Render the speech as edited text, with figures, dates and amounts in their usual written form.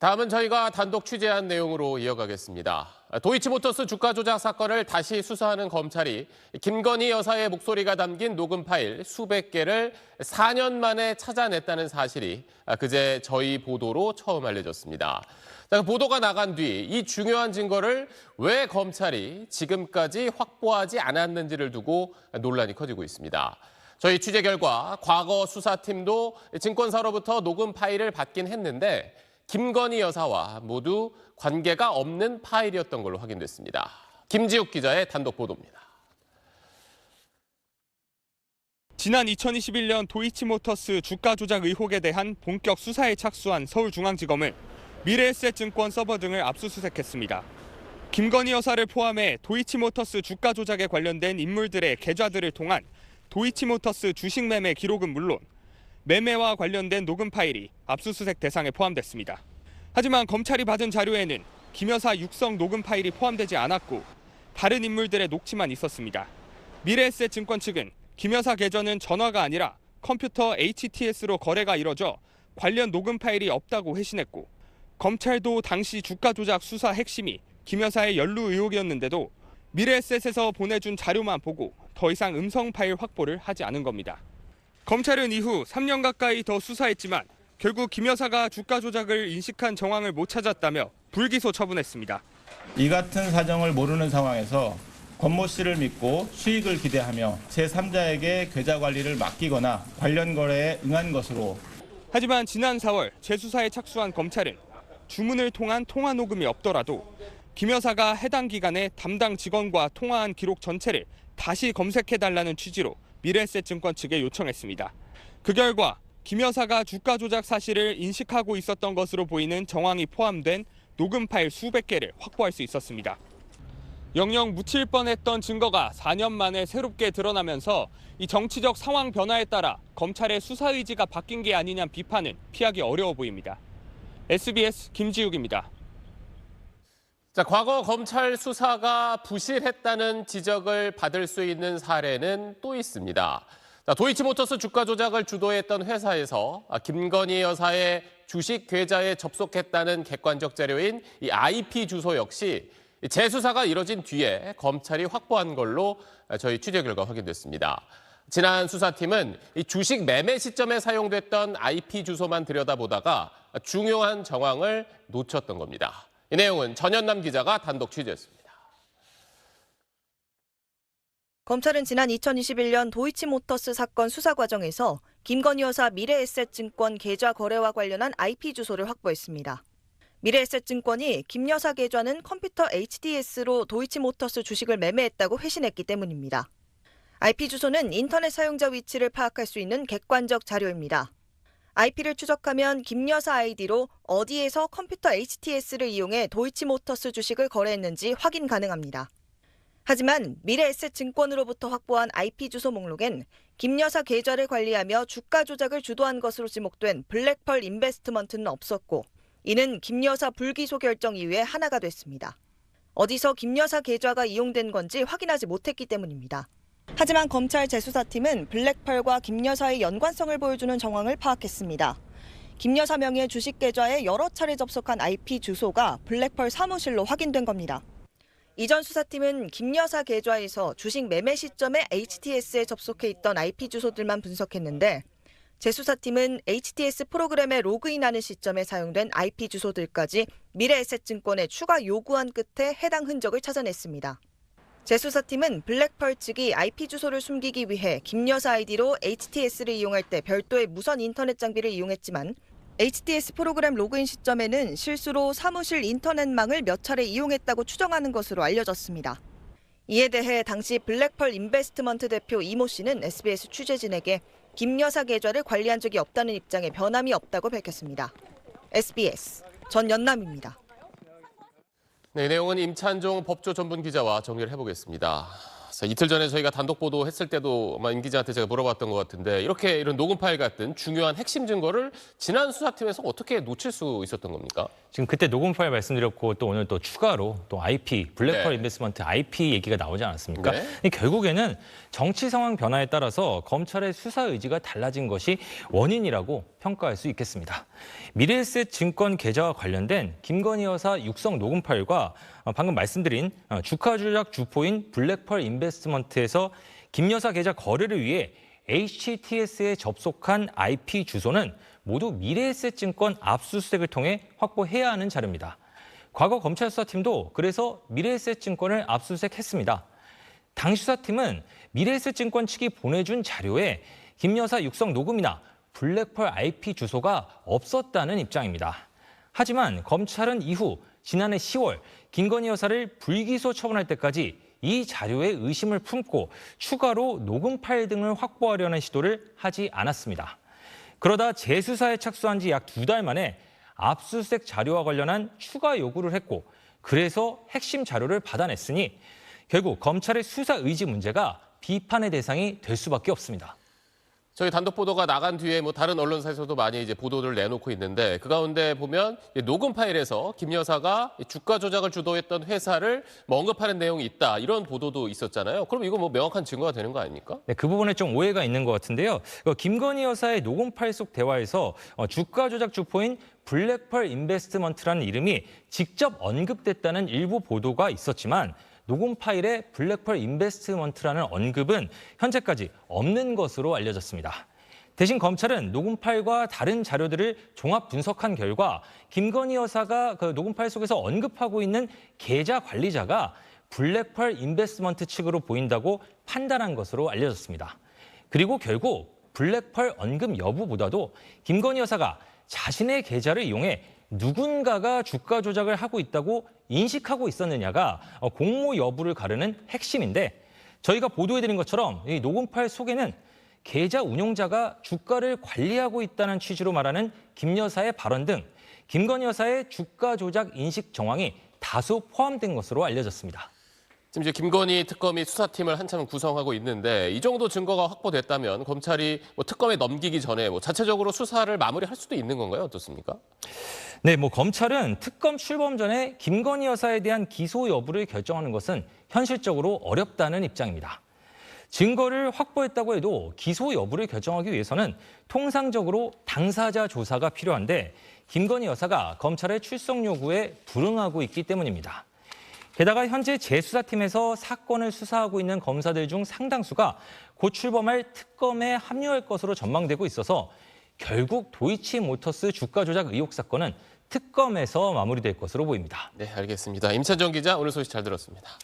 다음은 저희가 단독 취재한 내용으로 이어가겠습니다. 도이치모터스 주가 조작 사건을 다시 수사하는 검찰이 김건희 여사의 목소리가 담긴 녹음 파일 수백 개를 4년 만에 찾아냈다는 사실이 그제 저희 보도로 처음 알려졌습니다. 보도가 나간 뒤 이 중요한 증거를 왜 검찰이 지금까지 확보하지 않았는지를 두고 논란이 커지고 있습니다. 저희 취재 결과 과거 수사팀도 증권사로부터 녹음 파일을 받긴 했는데 김건희 여사와 모두 관계가 없는 파일이었던 걸로 확인됐습니다. 김지욱 기자의 단독 보도입니다. 지난 2021년 도이치모터스 주가 조작 의혹에 대한 본격 수사에 착수한 서울중앙지검은 미래에셋증권 서버 등을 압수수색했습니다. 김건희 여사를 포함해 도이치모터스 주가 조작에 관련된 인물들의 계좌들을 통한 도이치모터스 주식 매매 기록은 물론 매매와 관련된 녹음 파일이 압수수색 대상에 포함됐습니다. 하지만 검찰이 받은 자료에는 김 여사 육성 녹음 파일이 포함되지 않았고 다른 인물들의 녹취만 있었습니다. 미래에셋증권 측은 김 여사 계좌는 전화가 아니라 컴퓨터 HTS로 거래가 이뤄져 관련 녹음 파일이 없다고 회신했고 검찰도 당시 주가 조작 수사 핵심이 김 여사의 연루 의혹이었는데도 미래에셋에서 보내준 자료만 보고 더 이상 음성 파일 확보를 하지 않은 겁니다. 검찰은 이후 3년 가까이 더 수사했지만 결국 김 여사가 주가 조작을 인식한 정황을 못 찾았다며 불기소 처분했습니다. 이 같은 사정을 모르는 상황에서 권모 씨를 믿고 수익을 기대하며 제3자에게 계좌 관리를 맡기거나 관련 거래에 응한 것으로. 하지만 지난 4월 재수사에 착수한 검찰은 주문을 통한 통화 녹음이 없더라도 김 여사가 해당 기간에 담당 직원과 통화한 기록 전체를 다시 검색해달라는 취지로 미래에셋증권 측에 요청했습니다. 그 결과 김 여사가 주가 조작 사실을 인식하고 있었던 것으로 보이는 정황이 포함된 녹음 파일 수백 개를 확보할 수 있었습니다. 영영 묻힐 뻔했던 증거가 4년 만에 새롭게 드러나면서 이 정치적 상황 변화에 따라 검찰의 수사 의지가 바뀐 게 아니냐는 비판은 피하기 어려워 보입니다. SBS 김지욱입니다. 과거 검찰 수사가 부실했다는 지적을 받을 수 있는 사례는 또 있습니다. 도이치모터스 주가 조작을 주도했던 회사에서 김건희 여사의 주식 계좌에 접속했다는 객관적 자료인 이 IP 주소 역시 재수사가 이뤄진 뒤에 검찰이 확보한 걸로 저희 취재 결과 확인됐습니다. 지난 수사팀은 이 주식 매매 시점에 사용됐던 IP 주소만 들여다보다가 중요한 정황을 놓쳤던 겁니다. 이 내용은 전연남 기자가 단독 취재했습니다. 검찰은 지난 2021년 도이치모터스 사건 수사 과정에서 김건희 여사 미래에셋증권 계좌 거래와 관련한 IP 주소를 확보했습니다. 미래에셋증권이 김 여사 계좌는 컴퓨터 HTS로 도이치모터스 주식을 매매했다고 회신했기 때문입니다. IP 주소는 인터넷 사용자 위치를 파악할 수 있는 객관적 자료입니다. IP를 추적하면 김 여사 아이디로 어디에서 컴퓨터 HTS를 이용해 도이치모터스 주식을 거래했는지 확인 가능합니다. 하지만 미래에셋증권으로부터 확보한 IP 주소 목록엔 김 여사 계좌를 관리하며 주가 조작을 주도한 것으로 지목된 블랙펄 인베스트먼트는 없었고 이는 김 여사 불기소 결정 이후에 하나가 됐습니다. 어디서 김 여사 계좌가 이용된 건지 확인하지 못했기 때문입니다. 하지만 검찰 재수사팀은 블랙펄과 김 여사의 연관성을 보여주는 정황을 파악했습니다. 김 여사 명의의 주식 계좌에 여러 차례 접속한 IP 주소가 블랙펄 사무실로 확인된 겁니다. 이전 수사팀은 김 여사 계좌에서 주식 매매 시점에 HTS에 접속해 있던 IP 주소들만 분석했는데 재수사팀은 HTS 프로그램에 로그인하는 시점에 사용된 IP 주소들까지 미래에셋증권에 추가 요구한 끝에 해당 흔적을 찾아냈습니다. 재수사팀은 블랙펄 측이 IP 주소를 숨기기 위해 김 여사 아이디로 HTS를 이용할 때 별도의 무선 인터넷 장비를 이용했지만 HTS 프로그램 로그인 시점에는 실수로 사무실 인터넷망을 몇 차례 이용했다고 추정하는 것으로 알려졌습니다. 이에 대해 당시 블랙펄 인베스트먼트 대표 이모 씨는 SBS 취재진에게 김 여사 계좌를 관리한 적이 없다는 입장에 변함이 없다고 밝혔습니다. SBS 전연남입니다. 네, 이 내용은 임찬종 법조 전문 기자와 정리를 해보겠습니다. 이틀 전에 저희가 단독 보도했을 때도 아마 임 기자한테 제가 물어봤던 것 같은데 이렇게 이런 녹음 파일 같은 중요한 핵심 증거를 지난 수사팀에서 어떻게 놓칠 수 있었던 겁니까? 지금 그때 녹음 파일 말씀드렸고 또 오늘 또 추가로 또 IP, 블랙펄 네. 인베스트먼트 IP 얘기가 나오지 않았습니까? 네. 근데 결국에는 정치 상황 변화에 따라서 검찰의 수사 의지가 달라진 것이 원인이라고 평가할 수 있겠습니다. 미래에셋 증권 계좌와 관련된 김건희 여사 육성 녹음 파일과 방금 말씀드린 주가 조작 주포인 블랙펄 인베스트먼트에서 김 여사 계좌 거래를 위해 HTS에 접속한 IP 주소는 모두 미래에셋증권 압수수색을 통해 확보해야 하는 자료입니다. 과거 검찰 수사팀도 그래서 미래에셋증권을 압수수색했습니다. 당시 수사팀은 미래에셋증권 측이 보내준 자료에 김 여사 육성 녹음이나 블랙펄 IP 주소가 없었다는 입장입니다. 하지만 검찰은 이후 지난해 10월 김건희 여사를 불기소 처분할 때까지 이 자료에 의심을 품고 추가로 녹음 파일 등을 확보하려는 시도를 하지 않았습니다. 그러다 재수사에 착수한 지 약 2달 만에 압수수색 자료와 관련한 추가 요구를 했고 그래서 핵심 자료를 받아냈으니 결국 검찰의 수사 의지 문제가 비판의 대상이 될 수밖에 없습니다. 저희 단독 보도가 나간 뒤에 뭐 다른 언론사에서도 많이 이제 보도를 내놓고 있는데 그 가운데 보면 녹음 파일에서 김 여사가 주가 조작을 주도했던 회사를 뭐 언급하는 내용이 있다 이런 보도도 있었잖아요. 그럼 이거 뭐 명확한 증거가 되는 거 아닙니까? 네, 그 부분에 좀 오해가 있는 것 같은데요. 김건희 여사의 녹음 파일 속 대화에서 주가 조작 주포인 블랙펄 인베스트먼트라는 이름이 직접 언급됐다는 일부 보도가 있었지만 녹음 파일에 블랙펄 인베스트먼트라는 언급은 현재까지 없는 것으로 알려졌습니다. 대신 검찰은 녹음 파일과 다른 자료들을 종합 분석한 결과 김건희 여사가 그 녹음 파일 속에서 언급하고 있는 계좌 관리자가 블랙펄 인베스트먼트 측으로 보인다고 판단한 것으로 알려졌습니다. 그리고 결국 블랙펄 언급 여부보다도 김건희 여사가 자신의 계좌를 이용해 누군가가 주가 조작을 하고 있다고 인식하고 있었느냐가 공모 여부를 가르는 핵심인데 저희가 보도해드린 것처럼 이 녹음 파일 속에는 계좌 운용자가 주가를 관리하고 있다는 취지로 말하는 김 여사의 발언 등 김건희 여사의 주가 조작 인식 정황이 다수 포함된 것으로 알려졌습니다. 지금 이제 김건희 특검이 수사팀을 한참 구성하고 있는데 이 정도 증거가 확보됐다면 검찰이 뭐 특검에 넘기기 전에 뭐 자체적으로 수사를 마무리할 수도 있는 건가요? 어떻습니까? 네, 검찰은 특검 출범 전에 김건희 여사에 대한 기소 여부를 결정하는 것은 현실적으로 어렵다는 입장입니다. 증거를 확보했다고 해도 기소 여부를 결정하기 위해서는 통상적으로 당사자 조사가 필요한데 김건희 여사가 검찰의 출석 요구에 불응하고 있기 때문입니다. 게다가 현재 재수사팀에서 사건을 수사하고 있는 검사들 중 상당수가 곧 출범할 특검에 합류할 것으로 전망되고 있어서 결국 도이치모터스 주가 조작 의혹 사건은 특검에서 마무리될 것으로 보입니다. 네, 알겠습니다. 임찬정 기자 오늘 소식 잘 들었습니다.